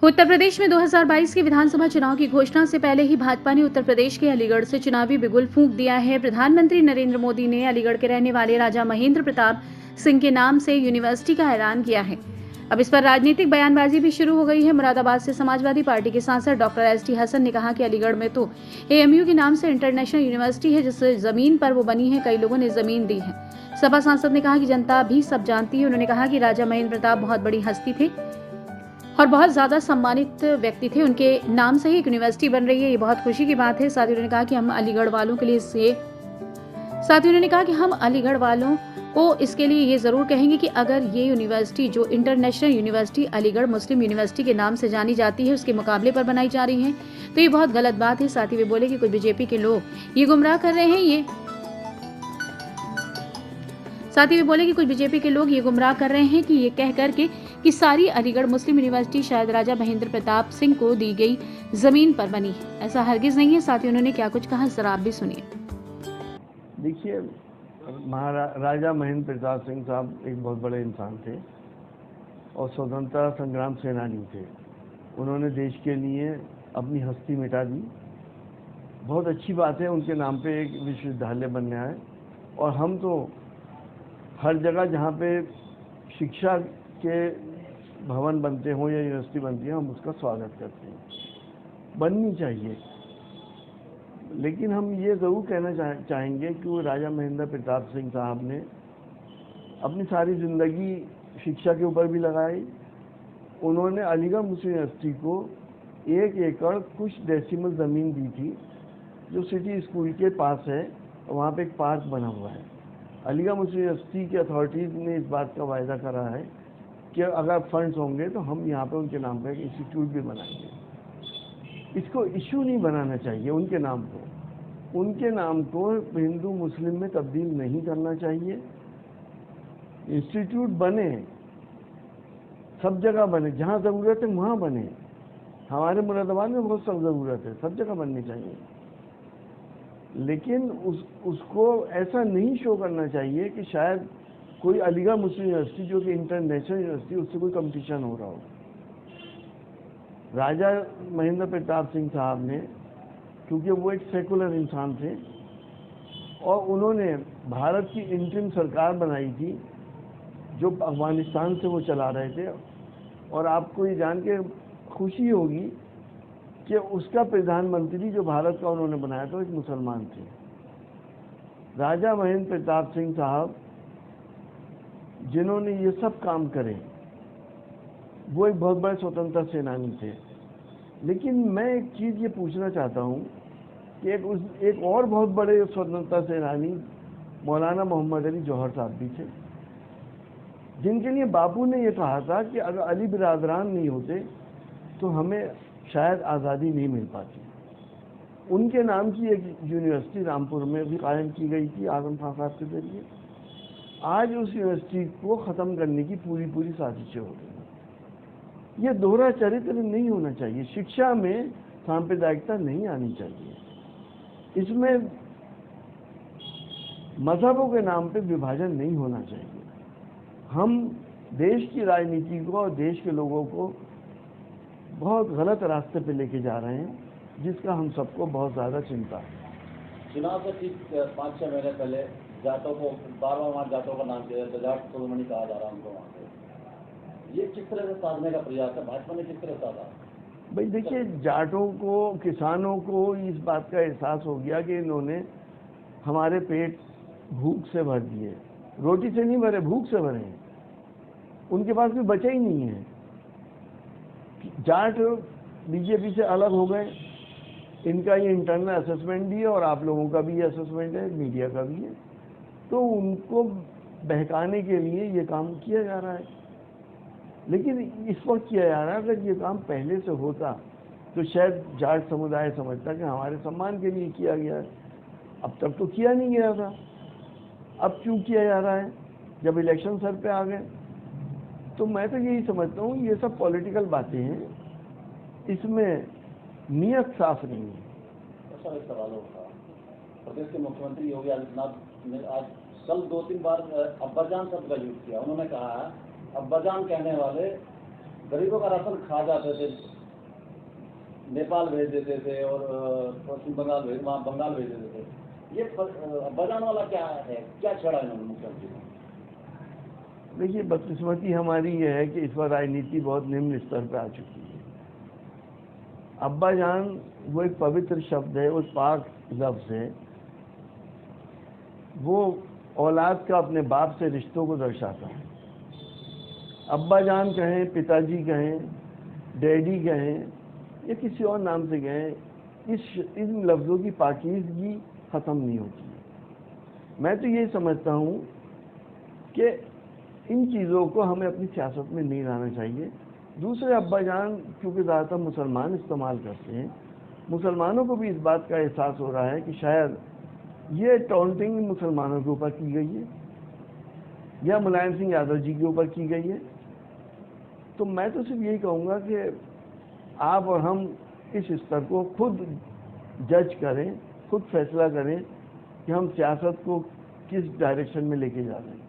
उत्तर प्रदेश में 2022 के विधानसभा चुनाव की घोषणा से पहले ही भाजपा ने उत्तर प्रदेश के अलीगढ़ से चुनावी बिगुल फूंक दिया है। प्रधानमंत्री नरेंद्र मोदी ने अलीगढ़ के रहने वाले राजा महेंद्र प्रताप सिंह के नाम से यूनिवर्सिटी का ऐलान किया है। अब इस पर राजनीतिक बयानबाजी भी शुरू हो गई है। मुरादाबाद से समाजवादी पार्टी के सांसद डॉक्टर एसटी हसन ने कहा कि अलीगढ़ में तो एएमयू के नाम से इंटरनेशनल यूनिवर्सिटी है, जिस जमीन पर वो बनी है कई लोगों ने जमीन दी है। सपा सांसद ने कहा कि जनता भी सब जानती है। उन्होंने कहा कि राजा महेंद्र प्रताप बहुत बड़ी हस्ती थे और बहुत ज्यादा सम्मानित व्यक्ति थे। उनके नाम से ही एक यूनिवर्सिटी बन रही है, ये बहुत खुशी की बात है। साथ ही उन्होंने कहा कि हम अलीगढ़ वालों को इसके लिए ये जरूर कहेंगे कि अगर ये यूनिवर्सिटी जो इंटरनेशनल यूनिवर्सिटी अलीगढ़ मुस्लिम यूनिवर्सिटी के नाम से जानी जाती है उसके मुकाबले पर बनाई जा रही है तो ये बहुत गलत बात है। साथ ही वे बोले कि कुछ बीजेपी के लोग ये गुमराह कर रहे हैं कि ये कह करके कि सारी अलीगढ़ मुस्लिम यूनिवर्सिटी शायद राजा महेंद्र प्रताप सिंह को दी गई जमीन पर बनी है। ऐसा हरगिज नहीं है। साथ ही उन्होंने क्या कुछ कहा, जरा आप भी सुनिए। देखिए, राजा महेंद्र प्रताप सिंह साहब एक बहुत बड़े इंसान थे और स्वतंत्रता संग्राम सेनानी थे। उन्होंने देश के लिए अपनी हस्ती मिटा दी। बहुत अच्छी बात है, उनके नाम पे एक विश्वविद्यालय बनने आए और हम तो हर जगह जहाँ पे शिक्षा के भवन बनते हों या यूनिवर्सिटी बनती है हम उसका स्वागत करते हैं, बननी चाहिए। लेकिन हम ये ज़रूर कहना चाहेंगे कि वो राजा महेंद्र प्रताप सिंह साहब ने अपनी सारी ज़िंदगी शिक्षा के ऊपर भी लगाई। उन्होंने अलीगढ़ मुस्लिम यूनिवर्सिटी को 1 एकड़ कुछ डेसिमल ज़मीन दी थी जो सिटी स्कूल के पास है, वहाँ पे एक पार्क बना हुआ है। अलीगढ़ मुस्लिम यूनिवर्सिटी की अथॉरिटीज़ ने इस बात का वायदा करा है कि अगर फंड्स होंगे तो हम यहाँ पे उनके नाम पे एक इंस्टीट्यूट भी बनाएंगे। इसको इशू नहीं बनाना चाहिए उनके नाम को। उनके नाम को हिंदू मुस्लिम में तब्दील नहीं करना चाहिए। इंस्टीट्यूट बने, सब जगह बने, जहाँ ज़रूरत है वहाँ बने। हमारे मुरादाबाद में बहुत सब ज़रूरत है, सब जगह बननी चाहिए। लेकिन उसको ऐसा नहीं शो करना चाहिए कि शायद कोई अलीगढ़ मुस्लिम यूनिवर्सिटी जो कि इंटरनेशनल यूनिवर्सिटी उससे कोई कंपटीशन हो रहा हो। राजा महेंद्र प्रताप सिंह साहब ने, क्योंकि वो एक सेकुलर इंसान थे और उन्होंने भारत की इंटरिम सरकार बनाई थी जो अफगानिस्तान से वो चला रहे थे, और आपको ये जान के खुशी होगी कि उसका प्रधानमंत्री जो भारत का उन्होंने बनाया था एक मुसलमान थे। राजा महेंद्र प्रताप सिंह साहब जिन्होंने ये सब काम करे, वो एक बहुत बड़े स्वतंत्रता सेनानी थे। लेकिन मैं एक चीज़ ये पूछना चाहता हूँ कि एक और बहुत बड़े स्वतंत्रता सेनानी मौलाना मोहम्मद अली जौहर साहब भी थे, जिनके लिए बापू ने ये कहा था कि अगर अली बिरादरान नहीं होते तो हमें शायद आज़ादी नहीं मिल पाती। उनके नाम की एक यूनिवर्सिटी रामपुर में भी कायम की गई थी आजम खान साहब के जरिए। आज उस यूनिवर्सिटी को ख़त्म करने की पूरी साजिशें हो रही हैं। ये दोहरा चरित्र नहीं होना चाहिए। शिक्षा में सांप्रदायिकता नहीं आनी चाहिए। इसमें मजहबों के नाम पे विभाजन नहीं होना चाहिए। हम देश की राजनीति को और देश के लोगों को बहुत गलत रास्ते पे लेके जा रहे हैं, जिसका हम सबको बहुत ज़्यादा चिंता है। चुनाव से ठीक 5-6 महीने पहले जाटों को बार वहाँ जाटों का नाम दिया जाता, जाट कुलमणि कहा जा रहा है उनको वहाँ पे। ये किस तरह से साधने का प्रयास है, भाजपा ने किस तरह साधा? भाई देखिए, जाटों को, किसानों को इस बात का एहसास हो गया कि इन्होंने हमारे पेट भूख से भर दिए, रोटी से नहीं भरे, भूख से भरे। उनके पास भी बचा ही नहीं है। जाट बीजेपी से अलग हो गए। इनका ये इंटरनल असेसमेंट भी है और आप लोगों का भी असेसमेंट है, मीडिया का भी है। तो उनको बहकाने के लिए ये काम किया जा रहा है। लेकिन इस वक्त किया जा रहा है, अगर ये काम पहले से होता तो शायद जाट समुदाय समझता कि हमारे सम्मान के लिए किया गया है। अब तक तो किया नहीं गया था, अब क्यों किया जा रहा है जब इलेक्शन सर पे आ गए? तो मैं तो यही समझता हूँ ये सब पॉलिटिकल बातें हैं, इसमें नियत साफ नहीं है। सर, एक सवाल होगा, प्रदेश के मुख्यमंत्री योगी आदित्यनाथ ने आज कल 2-3 बार अब्बाजान शब्द का यूज किया। उन्होंने कहा अब्बाजान कहने वाले गरीबों का राशन खा जाते थे, नेपाल भेज देते थे और पश्चिम बंगाल बंगाल भेज देते थे। ये बजाने वाला क्या है, क्या छेड़ा इन्होंने मुख्यमंत्री ने? देखिए, बदकिस्मती हमारी ये है कि इस बार राजनीति बहुत निम्न स्तर पर आ चुकी है। अब्बा जान वो एक पवित्र शब्द है, उस पाक लफ्ज़ है, वो औलाद का अपने बाप से रिश्तों को दर्शाता है। अब्बा जान कहें, पिताजी कहें, डैडी कहें या किसी और नाम से कहें, इन लफ्ज़ों की पाकीज़गी ख़त्म नहीं होती है। मैं तो ये समझता हूँ कि इन चीज़ों को हमें अपनी सियासत में नहीं लाना चाहिए। दूसरे अब्बा जान क्योंकि ज़्यादातर मुसलमान इस्तेमाल करते हैं, मुसलमानों को भी इस बात का एहसास हो रहा है कि शायद ये टॉन्टिंग मुसलमानों के ऊपर की गई है या मुलायम सिंह यादव जी के ऊपर की गई है। तो मैं तो सिर्फ यही कहूँगा कि आप और हम इस स्तर को खुद जज करें, खुद फैसला करें कि हम सियासत को किस डायरेक्शन में लेके जा रहे हैं।